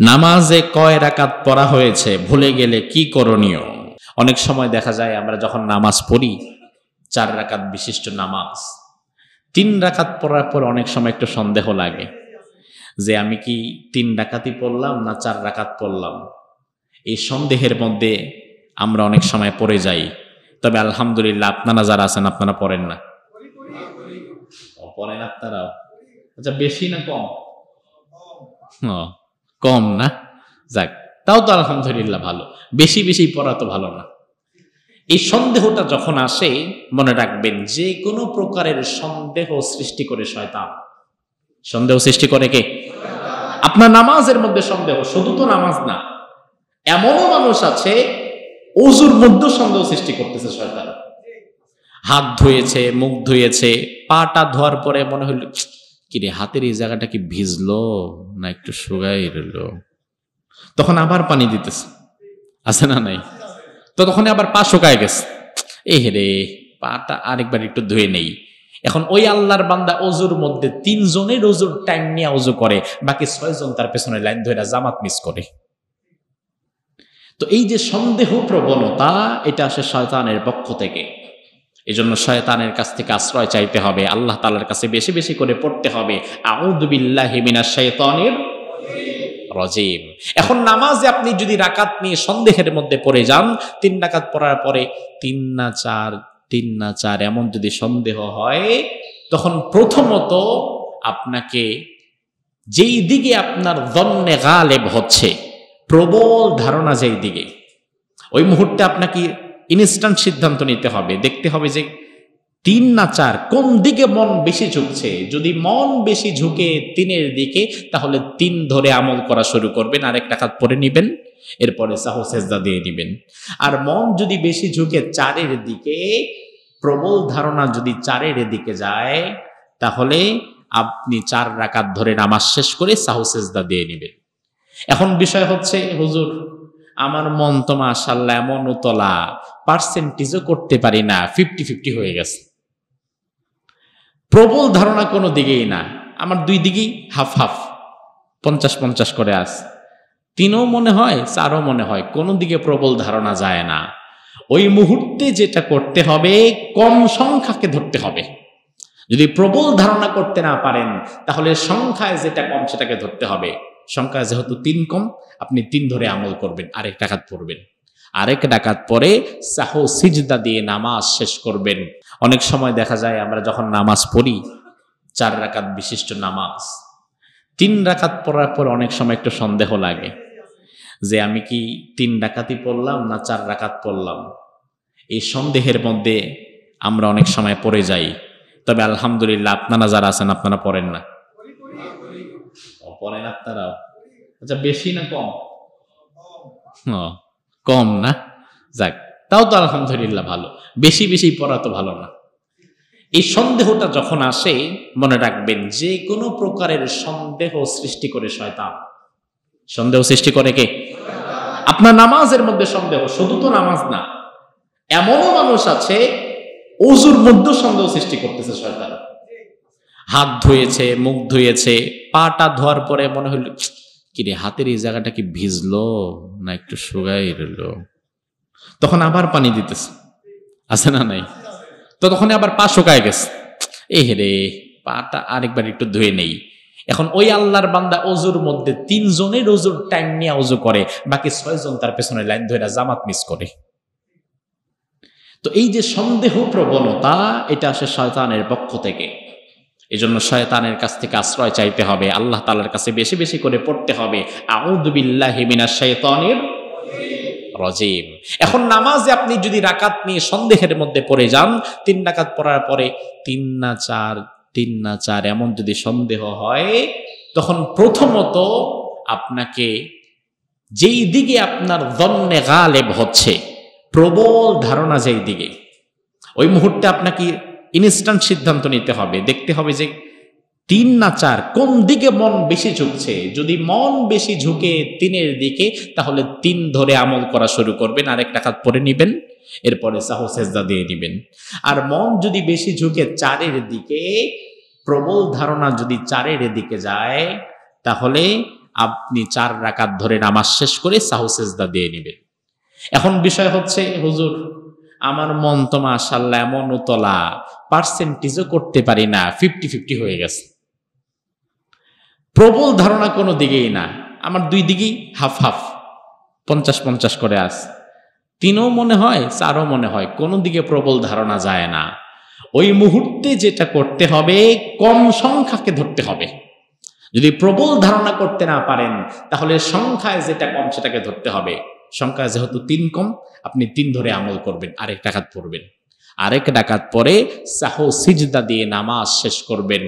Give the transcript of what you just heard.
নামাজে কয় রাকাত পড়া হয়েছে ভুলে গেলে কি করণীয়? অনেক সময় দেখা যায় আমরা যখন নামাজ পড়ি 4 রাকাত বিশিষ্ট নামাজ, 3 রাকাত পড়ার পর অনেক সময় একটু সন্দেহ লাগে যে আমি কি 3 রাকাতই পড়লাম না 4 রাকাত পড়লাম। এই সন্দেহের মধ্যে আমরা অনেক সময় পড়ে যাই। তবে আলহামদুলিল্লাহ আপনারা যারা আছেন আপনারা পড়েন না? পড়েন আপনারাও? আচ্ছা, বেশি না কম? কম না? যাক, তাও তো আলহামদুলিল্লাহ ভালো। বেশি বেশি পড়া তো ভালো না। এই সন্দেহটা যখন আসে মনে রাখবেন, যে কোনো প্রকারের সন্দেহ সৃষ্টি করে শয়তান। সন্দেহ সৃষ্টি করে কে? আপনার নামাজের মধ্যে সন্দেহ, শুধু তো নামাজ না, এমনও মানুষ আছে ওযুর মধ্যে সন্দেহ সৃষ্টি করতেছে শয়তান। হাত ধুয়েছে, মুখ ধুয়েছে, পাটা ধোয়ার পরে মনে হলো কিরে হাতের এই জায়গাটা কি ভিজলো না একটু শুকাই রইলো, তখন আবার পানি দিতেছে, আছে না নাই? তো তখন আবার পা শুকায় গেছে, এ রে পাটা আরেকবার একটু ধুয়ে নেই। এখন ওই আল্লাহর বান্দা ওযুর মধ্যে 3 জনের ওযুর টাইম নিয়ে ওযু করে, বাকি 6 জন তার পেছনে লাইন ধরে জামাত মিস করে। তো এই যে সন্দেহ প্রবণতা, এটা আসে শয়তানের পক্ষ থেকে। এজন্য শয়তানের কাছ থেকে আশ্রয় চাইতে হবে, আল্লাহ তাআলার কাছে বেশি বেশি করে পড়তে হবে আউযু বিল্লাহি মিনাশ শাইতানির রাজিম। এখন নামাজে আপনি যদি রাকাত নিয়ে সন্দেহের মধ্যে পড়ে যান, 3 রাকাত পড়ার পরে 3 না 4, 3 না 4 এমন যদি সন্দেহ হয়, তখন প্রথমত আপনাকে যেই দিকে আপনার যন্নে গালেব হচ্ছে, প্রবল ধারণা যেই দিকে, ওই মুহূর্তে আপনাকে ইনস্ট্যান্ট সিদ্ধান্ত নিতে হবে। দেখতে হবে যে 3 না 4 কোন দিকে মন বেশি ঝুঁকছে। যদি মন বেশি ঝুঁকে 3-এর দিকে, তাহলে 3 ধরে আমল করা শুরু করবেন, আরেক রাকাত পড়ে নিবেন, এরপরে সাহু সেজদা দিয়ে দিবেন। আর মন যদি বেশি ঝুঁকে 4-এর দিকে, প্রবল ধারণা যদি 4-এর দিকে যায়, তাহলে আপনি 4 রাকাত ধরে নামাজ শেষ করে সাহু সেজদা দিয়ে নিবেন। এখন বিষয় হচ্ছে, হুজুর আমার মন তো মাশাআল্লাহ এমন উতলা, পার্সেন্টেজও করতে পারি না, 50-50 হয়ে গেছে। প্রবল ধারণা কোনো দিকেই না, আমার 2 দিকেই হাফ হাফ, 50-50 করে আছে। 3ও মনে হয়, 4ও মনে হয়, কোনো দিকে প্রবল ধারণা যায় না। ওই মুহূর্তে যেটা করতে হবে, কম সংখ্যাকে ধরতে হবে। যদি প্রবল ধারণা করতে না পারেন, তাহলে সংখ্যায় যেটা কম সেটাকে ধরতে হবে। সংখ্যা যেহেতু 3 কম, আপনি 3 ধরে আমল করবেন, আরেক রাকাত পড়বেন, আরেক রাকাত পরে সাহু সিজদা দিয়ে নামাজ শেষ করবেন। অনেক সময় দেখা যায় আমরা যখন নামাজ পড়ি 4 রাকাত বিশিষ্ট নামাজ, 3 রাকাত পড়ার পর অনেক সময় একটু সন্দেহ লাগে যে আমি কি 3 রাকাতই পড়লাম না 4 রাকাত পড়লাম। এই সন্দেহের মধ্যে আমরা অনেক সময় পড়ে যাই। তবে আলহামদুলিল্লাহ আপনারা যারা আছেন আপনারা পড়েন না? পড়েন আপনারাও? আচ্ছা, বেশি না কম? কম না? যাক, তাও তো আলহামদুলিল্লাহ ভালো। বেশি বেশি পড়া তো ভালো না। এই সন্দেহটা যখন আসে মনে রাখবেন, যে কোনো প্রকারের সন্দেহ সৃষ্টি করে শয়তান। সন্দেহ সৃষ্টি করে কে? আপনার নামাজের মধ্যে সন্দেহ, শুধু তো নামাজ না, এমনও মানুষ আছে ওযুর মধ্যে সন্দেহ সৃষ্টি করতেছে শয়তান। হাত ধুয়েছে, মুখ ধুয়েছে, পাটা ধোয়ার পরে মনে হলো কিরে হাতের এই জায়গাটা কি ভিজলো না একটু শুকাই রইলো, তখন আবার পানি দিতেছে, আছে না নাই? তো তখন আবার পা শুকায় গেছে, এ রে পাটা আরেকবার একটু ধুয়ে নেই। এখন ওই আল্লাহর বান্দা ওযুর মধ্যে 3 জনের ওযুর টাইম নিয়ে ওযু করে, বাকি 6 জন তার পেছনে লাইন ধরে জামাত মিস করে। তো এই যে সন্দেহ প্রবণতা, এটা আসে শয়তানের পক্ষ থেকে। এজন্য শয়তানের কাছ থেকে আশ্রয় চাইতে হবে, আল্লাহ তাআলার কাছে বেশি বেশি করে পড়তে হবে আউযু বিল্লাহি মিনাশ শাইতানির রাজিম। এখন নামাজে আপনি যদি রাকাত নিয়ে সন্দেহের মধ্যে পড়ে যান, 3 রাকাত পড়ার পরে 3 না 4, 3 না 4 এমন যদি সন্দেহ হয়, তখন প্রথমত আপনাকে যেই দিকে আপনার যন্নে গালেব হচ্ছে, প্রবল ধারণা যেই দিকে, ওই মুহূর্তে আপনাকে ইনস্ট্যান্ট সিদ্ধান্ত নিতে হবে। দেখতে হবে যে 3 না 4 কোন দিকে মন বেশি ঝুঁকছে। যদি মন বেশি ঝুঁকে 3-এর দিকে, তাহলে 3 ধরে আমল করা শুরু করবেন, আরেক রাকাত পড়ে নিবেন, এরপরে সাহু সেজদা দিয়ে দিবেন। আর মন যদি বেশি ঝুঁকে 4-এর দিকে, প্রবল ধারণা যদি 4-এর দিকে যায়, তাহলে আপনি 4 রাকাত ধরে নামাজ শেষ করে সাহু সেজদা দিয়ে নেবেন। এখন বিষয় হচ্ছে, হুজুর আমার মন তো মাশাআল্লাহ এমন উতলা, পার্সেন্টেজও করতে পারি না, 50-50 হয়ে গেছে। প্রবল ধারণা কোনো দিকেই না, আমার 2 দিকেই হাফ হাফ, 50-50 করে আছে। 3ও মনে হয়, 4ও মনে হয়, কোনো দিকে প্রবল ধারণা যায় না। ওই মুহূর্তে যেটা করতে হবে, কম সংখ্যাকে ধরতে হবে। যদি প্রবল ধারণা করতে না পারেন, তাহলে সংখ্যায় যেটা কম সেটাকে ধরতে হবে। সংখ্যা যেহেতু 3 কম, আপনি 3 ধরে আমল করবেন, আরেক রাকাত পড়বেন, আরেক রাকাত পরে সাহু সিজদা দিয়ে নামাজ শেষ করবেন।